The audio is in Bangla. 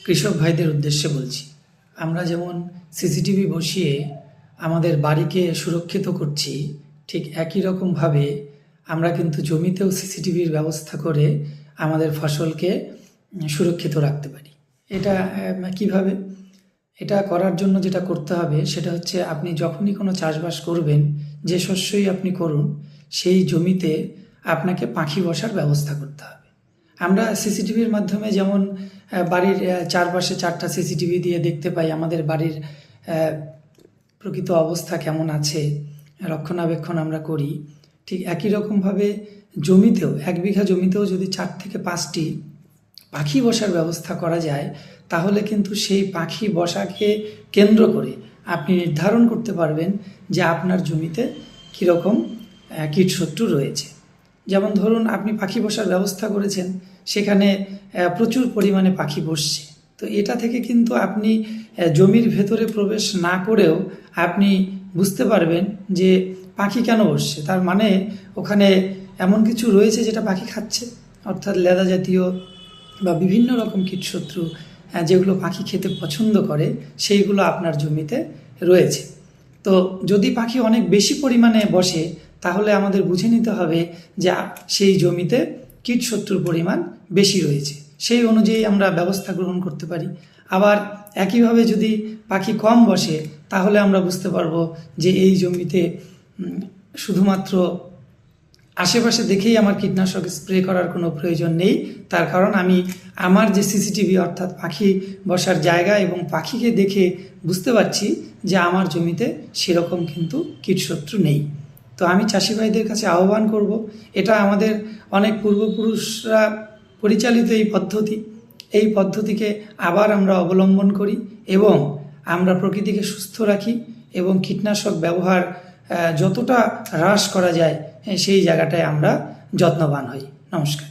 কৃষক ভাইদের উদ্দেশ্যে বলছি, আমরা যেমন সিসিটিভি বসিয়ে আমাদের বাড়িকে সুরক্ষিত করছি, ঠিক একই রকমভাবে আমরা কিন্তু জমিতেও সিসিটিভির ব্যবস্থা করে আমাদের ফসলকে সুরক্ষিত রাখতে পারি। এটা কিভাবে? এটা করার জন্য যেটা করতে হবে সেটা হচ্ছে, আপনি যখনই কোনো চাষবাস করবেন, যে শস্যই আপনি করুন, সেই জমিতে আপনাকে পাখি বসার ব্যবস্থা করতে হবে। আমরা সিসিটিভির মাধ্যমে যেমন বাড়ির চারপাশে 4টা সিসিটিভি দিয়ে দেখতে পাই আমাদের বাড়ির প্রকৃত অবস্থা কেমন আছে, রক্ষণাবেক্ষণ আমরা করি, ঠিক একই রকমভাবে জমিতেও 1 বিঘা জমিতেও যদি 4 থেকে 5টি পাখি বসার ব্যবস্থা করা যায়, তাহলে কিন্তু সেই পাখি বসাকে কেন্দ্র করে আপনি নির্ধারণ করতে পারবেন যে আপনার জমিতে কীরকম কীটশত্রু রয়েছে। যেমন ধরুন, আপনি পাখি বসার ব্যবস্থা করেছেন, সেখানে প্রচুর পরিমাণে পাখি বসছে, তো এটা থেকে কিন্তু আপনি জমির ভেতরে প্রবেশ না করেও আপনি বুঝতে পারবেন যে পাখি কেন বসছে। তার মানে ওখানে এমন কিছু রয়েছে যেটা পাখি খাচ্ছে, অর্থাৎ লেদা জাতীয় বা বিভিন্ন রকম কীটশত্রু যেগুলো পাখি খেতে পছন্দ করে, সেইগুলো আপনার জমিতে রয়েছে। তো যদি পাখি অনেক বেশি পরিমাণে বসে, তাহলে আমাদের বুঝে নিতে হবে যে সেই জমিতে কীটশত্রুর পরিমাণ বেশি রয়েছে, সেই অনুযায়ী আমরা ব্যবস্থা গ্রহণ করতে পারি। আবার একইভাবে যদি পাখি কম বসে, তাহলে আমরা বুঝতে পারবো যে এই জমিতে শুধুমাত্র আশেপাশে দেখেই আমার কীটনাশক স্প্রে করার কোনো প্রয়োজন নেই, তার কারণ আমি আমার যে সিসিটিভি অর্থাৎ পাখি বসার জায়গা এবং পাখিকে দেখে বুঝতে পারছি যে আমার জমিতে সেরকম কিন্তু কীটশত্রু নেই। তো আমি চাষি ভাইদের কাছে আহ্বান করব, এটা আমাদের অনেক পূর্বপুরুষরা পরিচালিত এই পদ্ধতিকে আবার আমরা অবলম্বন করি এবং আমরা প্রকৃতিকে সুস্থ রাখি এবং কীটনাশক ব্যবহার যতটা হ্রাস করা যায় সেই জায়গাটায় আমরা যত্নবান হই। নমস্কার।